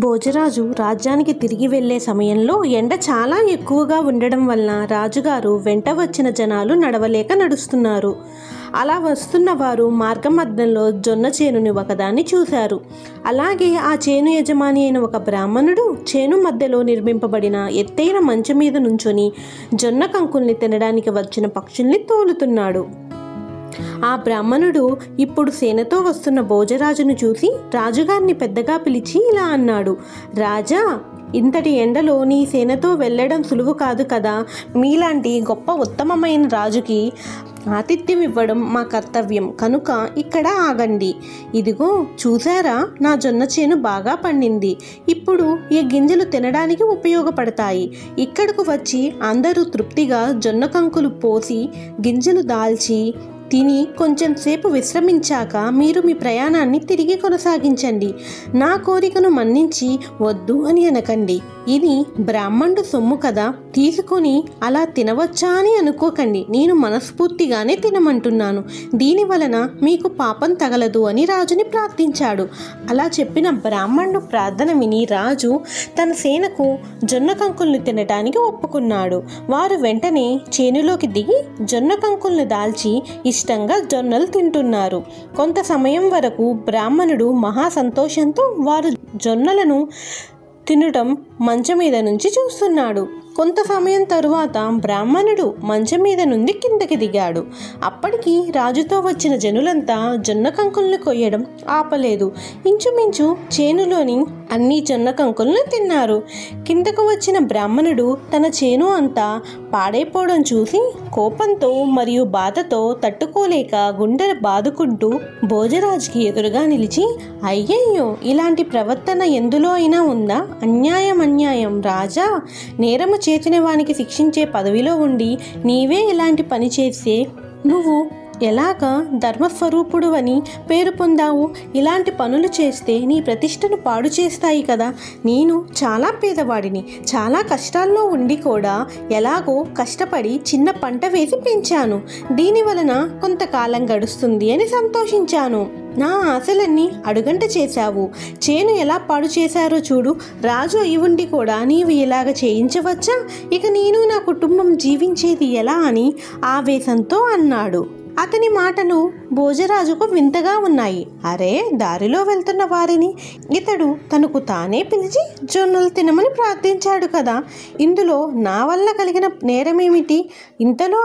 భోజరాజు రాజ్యానికి తిరిగి వెళ్లే సమయంలో ఎండ చాలా ఎక్కువగా ఉండడం వలన రాజుగారు వెంట వచ్చిన జనాలు నడవలేక నడుస్తున్నారు. అలా వస్తున్న వారు మార్గం మధ్యంలో జొన్న చేనుని ఒకదాన్ని చూశారు. అలాగే ఆ చేను యజమాని అయిన ఒక బ్రాహ్మణుడు చేను మధ్యలో నిర్మింపబడిన ఎత్తైన మంచం మీద నుంచొని జొన్న కంకుల్ని తినడానికి వచ్చిన పక్షుల్ని తోలుతున్నాడు. ఆ బ్రాహ్మణుడు ఇప్పుడు సేనతో వస్తున్న భోజరాజును చూసి రాజుగారిని పెద్దగా పిలిచి ఇలా అన్నాడు, రాజా, ఇంతటి ఎండలో నీ సేనతో వెళ్ళడం సులువు కాదు కదా. మీలాంటి గొప్ప ఉత్తమమైన రాజుకి ఆతిథ్యం ఇవ్వడం మా కర్తవ్యం కనుక ఇక్కడ ఆగండి. ఇదిగో చూసారా, నా జొన్న చేను బాగా పండింది. ఇప్పుడు ఈ గింజలు తినడానికి ఉపయోగపడతాయి. ఇక్కడకు వచ్చి అందరూ తృప్తిగా జొన్న కంకులు పోసి గింజలు దాల్చి తిని కొంచెం సేపు విశ్రమించాక మీరు మీ ప్రయాణాన్ని తిరిగి కొనసాగించండి. నా కోరికను మన్నించి వద్దు అని అనకండి. ఇది బ్రాహ్మణుడు సొమ్ము కదా, తీసుకొని అలా తినవచ్చా అని అనుకోకండి. నేను మనస్ఫూర్తిగానే తినమంటున్నాను. దీని వలన మీకు పాపం తగలదు అని రాజుని ప్రార్థించాడు. అలా చెప్పిన బ్రాహ్మణుడు ప్రార్థన విని రాజు తన సేనకు జొన్న కంకుల్ని తినడానికి ఒప్పుకున్నాడు. వారు వెంటనే చేనులోకి దిగి జొన్న కంకుల్ని దాల్చి ఇష్టంగా జొన్నలు తింటున్నారు. కొంత సమయం వరకు బ్రాహ్మణుడు మహా సంతోషంతో వారు జొన్నలను తినటం మంచం మీద నుంచి చూస్తున్నాడు. కొంత సమయం తరువాత బ్రాహ్మణుడు మంచం మీద నుండి కిందకి దిగాడు. అప్పటికి రాజుతో వచ్చిన జనులంతా జొన్న కంకుల్ని కొయ్యడం ఆపలేదు. ఇంచుమించు చేనులోని అన్ని జొన్న కంకుల్ని తిన్నారు. కిందకు వచ్చిన బ్రాహ్మణుడు తన చేను అంతా పాడైపోవడం చూసి కోపంతో మరియు బాధతో తట్టుకోలేక గుండె బాదుకుంటూ భోజరాజుకి ఎదురుగా నిలిచి, అయ్యయ్యో, ఇలాంటి ప్రవర్తన ఎందులో అయినా ఉందా? అన్యాయం అన్యాయం రాజా. నేరము చేసిన వానికి శిక్షించే పదవిలో ఉండి నీవే ఇలాంటి పని చేస్తే నువ్వు ఎలాగా ధర్మస్వరూపుడు అని పేరు పొందావు? ఇలాంటి పనులు చేస్తే నీ ప్రతిష్టను పాడు చేస్తాయి కదా. నేను చాలా పేదవాడిని. చాలా కష్టాల్లో ఉండి కూడా ఎలాగో కష్టపడి చిన్న పంట వేసి పెంచాను. దీని వలన కొంతకాలం గడుస్తుంది అని సంతోషించాను. నా ఆశలన్నీ అడుగంట చేశావు. చేను ఎలా పాడు చేశారో చూడు. రాజు అయి ఉండి కూడా నీవు ఇలాగ చేయించవచ్చా? ఇక నేను నా కుటుంబం జీవించేది ఎలా అని ఆవేశంతో అన్నాడు. అతని మాటలు భోజరాజుకు వింతగా ఉన్నాయి. అరే, దారిలో వెళ్తున్న వారిని ఇతడు తనకు తానే పిలిచి జొన్నలు తినమని ప్రార్థించాడు కదా. ఇందులో నా వల్ల కలిగిన నేరమేమిటి? ఇంతలో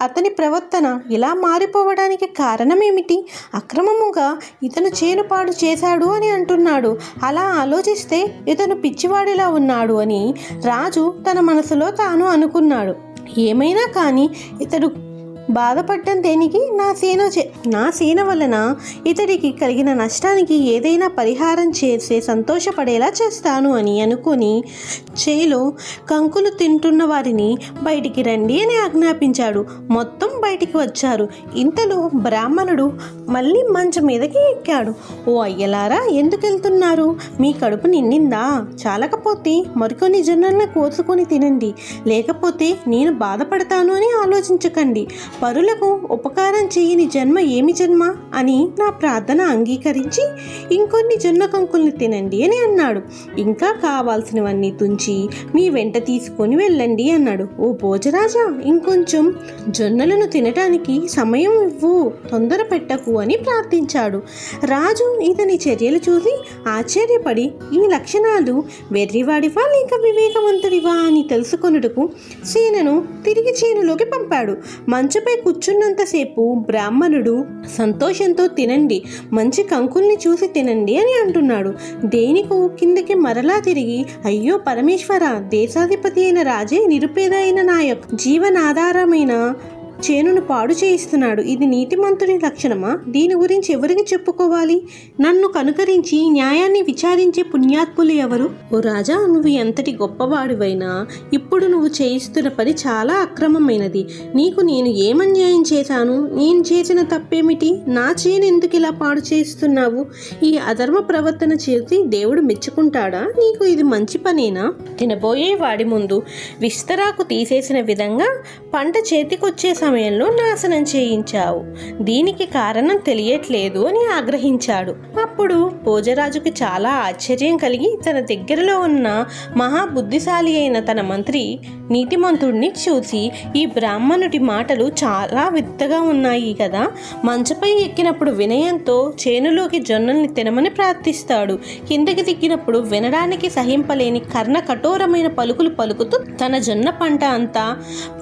అతని ప్రవర్తన ఇలా మారిపోవడానికి కారణమేమిటి? అక్రమముగా ఇతను చేను పాడు చేశాడు అని అంటున్నాడు. అలా ఆలోచిస్తే ఇతను పిచ్చివాడిలా ఉన్నాడు అని రాజు తన మనసులో తాను అనుకున్నాడు. ఏమైనా కానీ ఇతడు బాధపడ్డం దేనికి? నా సేన వలన ఇతడికి కలిగిన నష్టానికి ఏదైనా పరిహారం చేసే సంతోషపడేలా చేస్తాను అని అనుకుని చేలో కంకులు తింటున్న వారిని బయటికి రండి అని ఆజ్ఞాపించాడు. మొత్తం బయటికి వచ్చారు. ఇంతలో బ్రాహ్మణుడు మళ్ళీ మంచం మీదకి ఎక్కాడు. ఓ అయ్యలారా, ఎందుకు వెళ్తున్నారు? మీ కడుపు నిండిందా? చాలకపోతే మరికొన్ని జొన్నలను కోసుకొని తినండి. లేకపోతే నేను బాధపడతాను అని ఆలోచించకండి. పరులకు ఉపకారం చేయని జన్మ ఏమి జన్మ అని నా ప్రార్థన అంగీకరించి ఇంకొన్ని జొన్న కంకుల్ని తినండి అని అన్నాడు. ఇంకా కావాల్సినవన్నీ తుంచి మీ వెంట తీసుకొని వెళ్ళండి అన్నాడు. ఓ భోజరాజా, ఇంకొంచెం జొన్నలను తినటానికి సమయం ఇవ్వు, తొందర పెట్టకు అని ప్రార్థించాడు. రాజు ఇతని చర్యలు చూసి ఆశ్చర్యపడి ఈ లక్షణాలు వెర్రివాడివా లేక వివేకవంతుడివా అని తెలుసుకొనుటకు సేనను తిరిగి చేనులోకి పంపాడు. మంచంపై కూర్చున్నంతసేపు బ్రాహ్మణుడు సంతోషంతో తినండి, మంచి కంకుల్ని చూసి తినండి అని అంటున్నాడు. దేనికో కిందకి మరలా తిరిగి, అయ్యో పరమేశ్వర, దేశాధిపతి అయిన రాజే నిరుపేద అయిన నా యొక్క జీవనాధారమైన చేనును పాడు చేయిస్తున్నాడు. ఇది నీతిమంతుడి లక్షణమా? దీని గురించి ఎవరికి చెప్పుకోవాలి? నన్ను కనుకరించి న్యాయాన్ని విచారించే పుణ్యాత్ములు ఎవరు? ఓ రాజా, నువ్వు ఎంతటి గొప్పవాడివైనా ఇప్పుడు నువ్వు చేయిస్తున్న పని చాలా అక్రమమైనది. నీకు నేను ఏమన్యాయం చేశాను? నేను చేసిన తప్పేమిటి? నా చేను ఎందుకు ఇలా పాడు చేస్తున్నావు? ఈ అధర్మ ప్రవర్తన చేసి దేవుడు మెచ్చుకుంటాడా? నీకు ఇది మంచి పనేనా? తినబోయే వాడి ముందు విస్తరాకు తీసేసిన విధంగా పంట చేతికొచ్చే సమయంలో నాశనం చేయించావు. దీనికి కారణం తెలియట్లేదు అని ఆగ్రహించాడు. ఆ అప్పుడు భోజరాజుకి చాలా ఆశ్చర్యం కలిగి తన దగ్గరలో ఉన్న మహాబుద్ధిశాలి అయిన తన మంత్రి నీతిమంతుడిని చూసి, ఈ బ్రాహ్మణుడి మాటలు చాలా వింతగా ఉన్నాయి కదా, మంచపై ఎక్కినప్పుడు వినయంతో చేనులోకి జొన్నల్ని తినమని ప్రార్థిస్తాడు, కిందకి దిగినప్పుడు వినడానికి సహింపలేని కర్ణ కఠోరమైన పలుకులు పలుకుతూ తన జొన్న పంట అంతా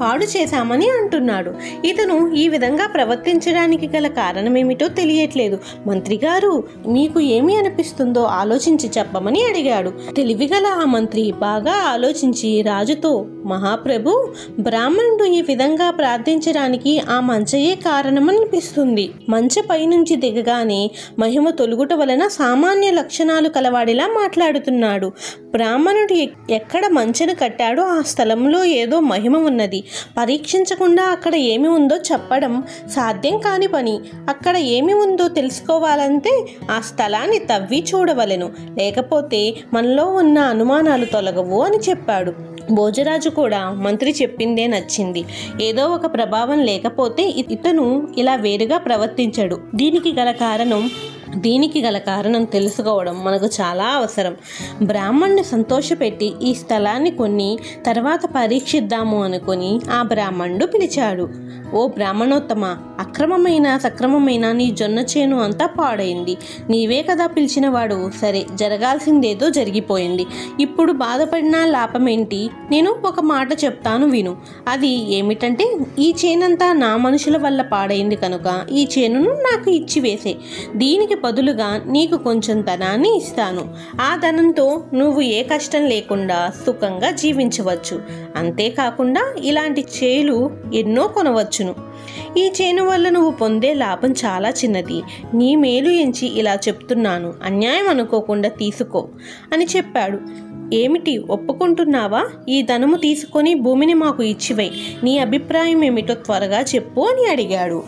పాడు చేశామని అంటున్నాడు. ఇతను ఈ విధంగా ప్రవర్తించడానికి గల కారణమేమిటో తెలియట్లేదు. మంత్రి గారు, మీకు ఏమి అనిపిస్తుందో ఆలోచించి చెప్పమని అడిగాడు. తెలివిగల ఆ మంత్రి బాగా ఆలోచించి రాజుతో, మహాప్రభు, బ్రాహ్మణుడు ఈ విధంగా ప్రార్థించడానికి ఆ మంచయే కారణమనిపిస్తుంది. మంచ పైనుంచి దిగగానే మహిమ తొలుగుట వలన సామాన్య లక్షణాలు కలవాడిలా మాట్లాడుతున్నాడు. బ్రాహ్మణుడు ఎక్కడ మంచెను కట్టాడో ఆ స్థలంలో ఏదో మహిమ ఉన్నది. పరీక్షించకుండా అక్కడ ఏమి ఉందో చెప్పడం సాధ్యం కాని పని. అక్కడ ఏమి ఉందో తెలుసుకోవాలంటే ఆ స్థలాన్ని తవ్వి చూడవలెను, లేకపోతే మనలో ఉన్న అనుమానాలు తొలగవు అని చెప్పాడు. భోజరాజు కూడా మంత్రి చెప్పిందే నచ్చింది. ఏదో ఒక ప్రభావం లేకపోతే ఇతను ఇలా వేరుగా ప్రవర్తించడు. దీనికి గల కారణం తెలుసుకోవడం మనకు చాలా అవసరం. బ్రాహ్మణ్ణి సంతోషపెట్టి ఈ స్థలాన్ని కొన్ని తర్వాత పరీక్షిద్దాము అనుకుని ఆ బ్రాహ్మణుడు పిలిచాడు. ఓ బ్రాహ్మణోత్తమ, అక్రమమైన సక్రమమైన నీ జొన్న చేను అంతా పాడైంది. నీవే కదా పిలిచినవాడు. సరే, జరగాల్సిందేదో జరిగిపోయింది. ఇప్పుడు బాధపడినా లాభమేంటి? నేను ఒక మాట చెప్తాను విను. అది ఏమిటంటే, ఈ చేనంతా నా మనుషుల వల్ల పాడైంది కనుక ఈ చేనును నాకు ఇచ్చివేసే. దీనికి బదులుగా నీకు కొంచెం ధనాన్ని ఇస్తాను. ఆ ధనంతో నువ్వు ఏ కష్టం లేకుండా సుఖంగా జీవించవచ్చు. అంతేకాకుండా ఇలాంటి చేలు ఎన్నో కొనవచ్చును. ఈ చేను వల్ల నువ్వు పొందే లాభం చాలా చిన్నది. నీ మేలు ఎంచి ఇలా చెప్తున్నాను, అన్యాయం అనుకోకుండా తీసుకో అని చెప్పాడు. ఏమిటి, ఒప్పుకుంటున్నావా? ఈ ధనము తీసుకొని భూమిని మాకు ఇచ్చివై. నీ అభిప్రాయం ఏమిటో త్వరగా చెప్పు అని అడిగాడు.